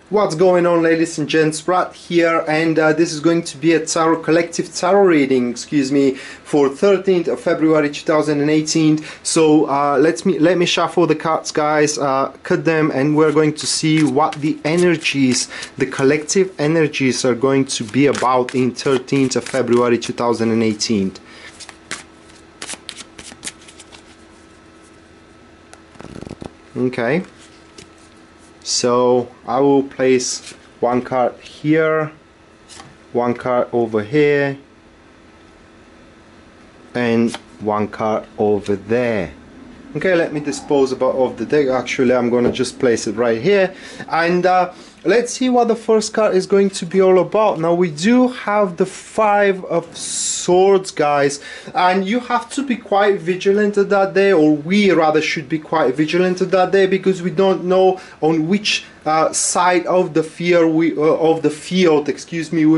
What's going on, ladies and gents? Rad here, and this is going to be a collective tarot reading, for 13th of February 2018. So let me shuffle the cards, guys, cut them, and we're going to see what the energies, the collective energies, are going to be about in 13th of February 2018. Okay. So I will place one card here, one card over here, and one card over there. Okay, let me dispose of the deck. Actually, I'm gonna just place it right here, and let's see what the first card is going to be all about. Now we do have the Five of Swords, guys, and you have to be quite vigilant at that day, or we rather should be quite vigilant at that day, because we don't know on which side of the field we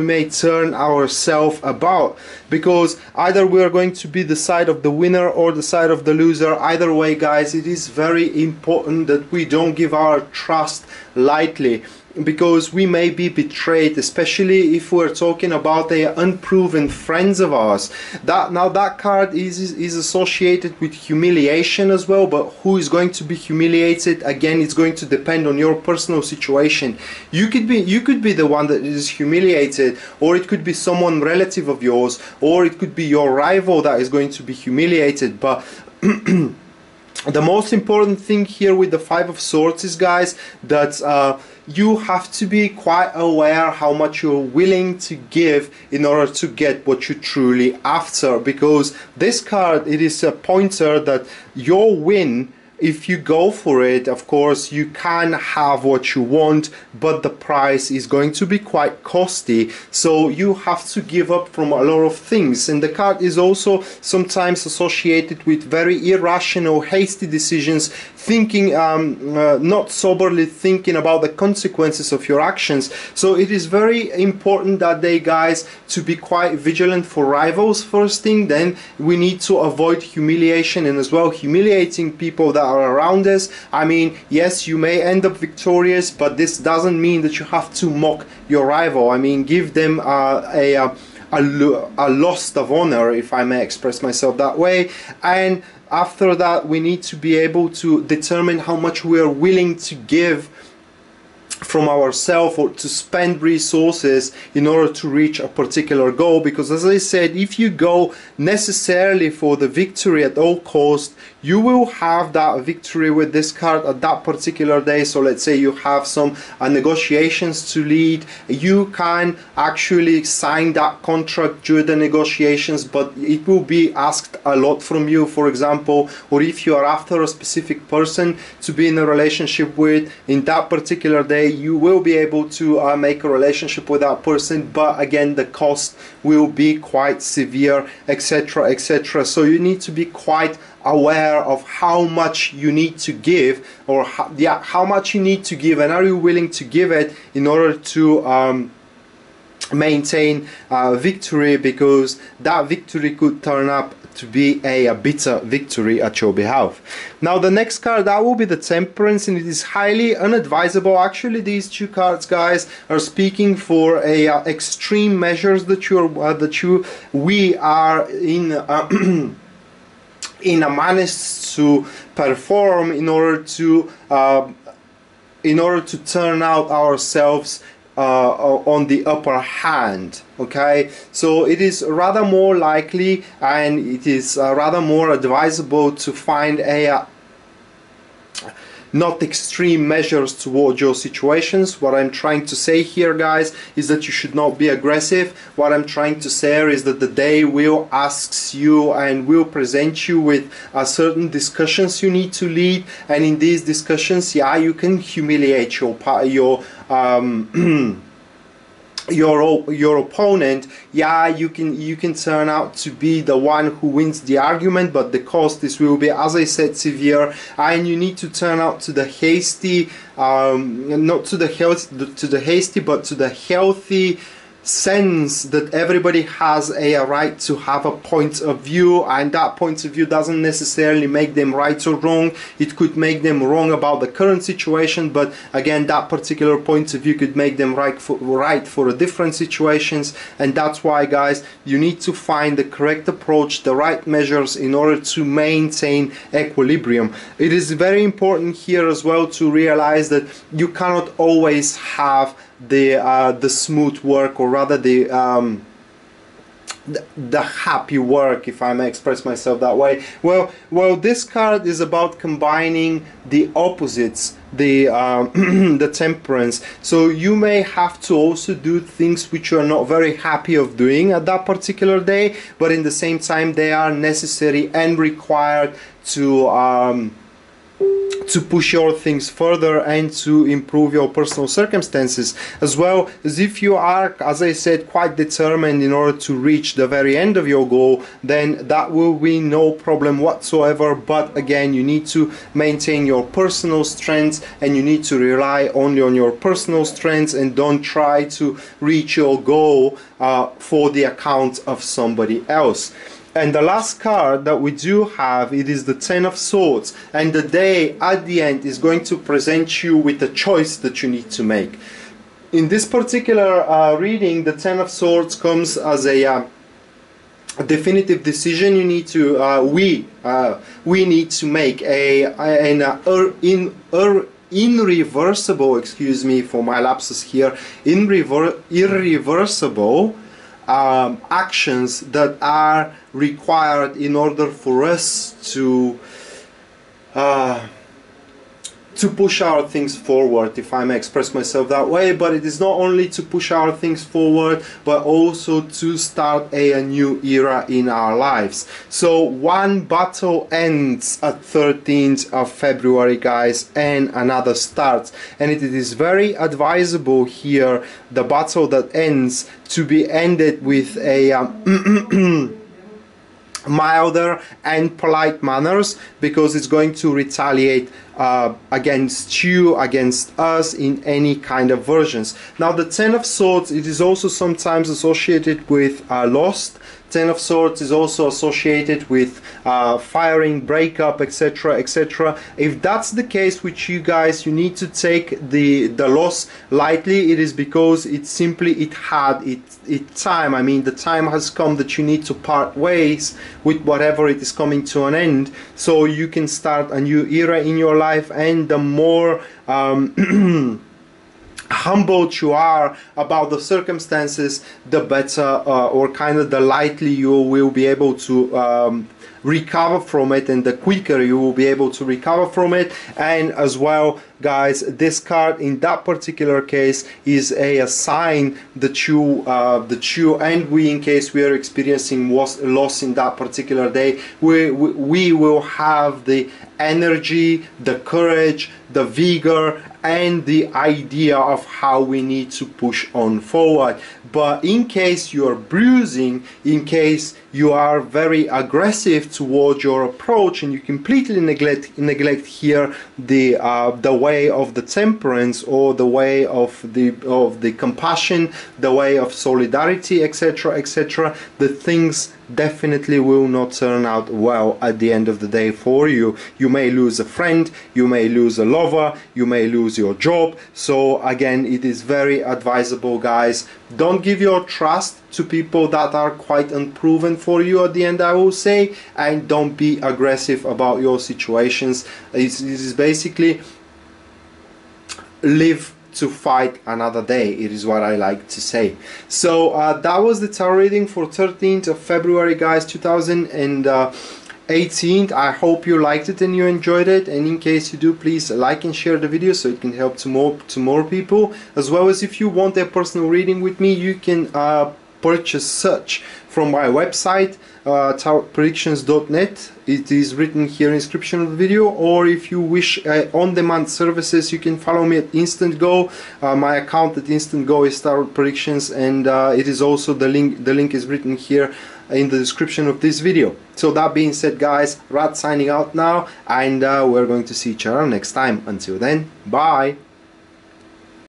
may turn ourselves about, because either we are going to be the side of the winner or the side of the loser. Either way, guys, it is very important that we don't give our trust lightly, because we may be betrayed, especially if we're talking about the unproven friends of ours. That card is associated with humiliation as well, but who is going to be humiliated? Again, it's going to depend on your personal situation. You could be the one that is humiliated, or it could be someone relative of yours, or it could be your rival that is going to be humiliated. But the most important thing here with the Five of Swords is, guys, that you have to be quite aware how much you're willing to give in order to get what you're truly after, because this card, it is a pointer that your win, if you go for it, of course you can have what you want, but the price is going to be quite costly, so you have to give up from a lot of things. And the card is also sometimes associated with very irrational, hasty decisions, thinking, not soberly thinking about the consequences of your actions. So it is very important that day, guys, to be quite vigilant for rivals first thing. Then we need to avoid humiliation, and as well humiliating people that are around us. I mean, yes, you may end up victorious, but this doesn't mean that you have to mock your rival. I mean, give them a loss of honor, if I may express myself that way. And after that, we need to be able to determine how much we are willing to give from ourselves, or to spend resources in order to reach a particular goal. Because as I said, if you go necessarily for the victory at all cost, you will have that victory with this card at that particular day. So let's say you have some negotiations to lead, you can actually sign that contract during the negotiations, but it will be asked a lot from you, for example. Or if you are after a specific person to be in a relationship with, in that particular day you will be able to make a relationship with that person, but again the cost will be quite severe, etc., etc. So you need to be quite aware of how much you need to give, or how much you need to give, and are you willing to give it in order to maintain victory, because that victory could turn up to be a bitter victory at your behalf. Now the next card, that will be the Temperance, and it is highly unadvisable. Actually, these two cards, guys, are speaking for extreme measures that we are in in a manner to perform in order to turn out ourselves on the upper hand. Okay, so it is rather more likely, and it is rather more advisable to find not extreme measures towards your situations. What I'm trying to say here, guys, is that you should not be aggressive. What I'm trying to say is that the day will ask you and will present you with certain discussions you need to lead, and in these discussions, yeah, you can humiliate your opponent. Yeah, you can turn out to be the one who wins the argument, but the cost will be, as I said, severe, and you need to turn out to the hasty, not to the hasty, but to the healthy sense that everybody has a right to have a point of view, and that point of view doesn't necessarily make them right or wrong. It could make them wrong about the current situation, but again, that particular point of view could make them right for a different situations. And that's why, guys, you need to find the correct approach, the right measures in order to maintain equilibrium. It is very important here as well to realize that you cannot always have the smooth work, or rather the happy work, if I may express myself that way. Well, this card is about combining the opposites, the the Temperance. So you may have to also do things which you are not very happy of doing at that particular day, but in the same time they are necessary and required to push your things further and to improve your personal circumstances, as well as if you are, as I said, quite determined in order to reach the very end of your goal, then that will be no problem whatsoever. But again, you need to maintain your personal strengths, and you need to rely only on your personal strengths, and don't try to reach your goal for the account of somebody else. And the last card that we do have, it is the Ten of Swords, and the day at the end is going to present you with a choice that you need to make. In this particular reading, the Ten of Swords comes as a definitive decision. You need to we need to make irreversible, excuse me for my lapses here, irreversible actions that are required in order for us to push our things forward, if I may express myself that way. But it is not only to push our things forward, but also to start a new era in our lives. So one battle ends at 13th of February, guys, and another starts. And it is very advisable here, the battle that ends, to be ended with a milder and polite manners, because it's going to retaliate against you, against us, in any kind of versions. Now the Ten of Swords, it is also sometimes associated with loss. Ten of Swords is also associated with firing, breakup, etc., etc. If that's the case with you guys, you need to take the loss lightly. It is because it had its time. I mean, the time has come that you need to part ways with whatever it is coming to an end, so you can start a new era in your life. And the more humbled you are about the circumstances, the better, or kind of the lightly you will be able to recover from it, and the quicker you will be able to recover from it. And as well, guys, this card in that particular case is a sign that you and we, in case we are experiencing loss in that particular day, we will have the energy, the courage, the vigor, and the idea of how we need to push on forward. But in case you are bruising, in case you are very aggressive towards your approach, and you completely neglect here the way of the Temperance, or the way of the compassion, the way of solidarity, etc., etc., the things definitely will not turn out well at the end of the day for you. You may lose a friend, you may lose a lover, you may lose your job. So again, it is very advisable, guys, don't give your trust to people that are quite unproven for you at the end, I will say, and don't be aggressive about your situations. It is basically live to fight another day. It is what I like to say. So that was the tarot reading for 13th of February, guys, 2018. I hope you liked it and you enjoyed it, and in case you do, please like and share the video so it can help to more people. As well as, if you want a personal reading with me, you can purchase such from my website, tarotpredictions.net. It is written here in the description of the video. Or if you wish on-demand services, you can follow me at Instant Go. My account at Instant Go is Tarot Predictions, and it is also the link is written here in the description of this video. So that being said, guys, Rad signing out now, and we're going to see each other next time. Until then, bye.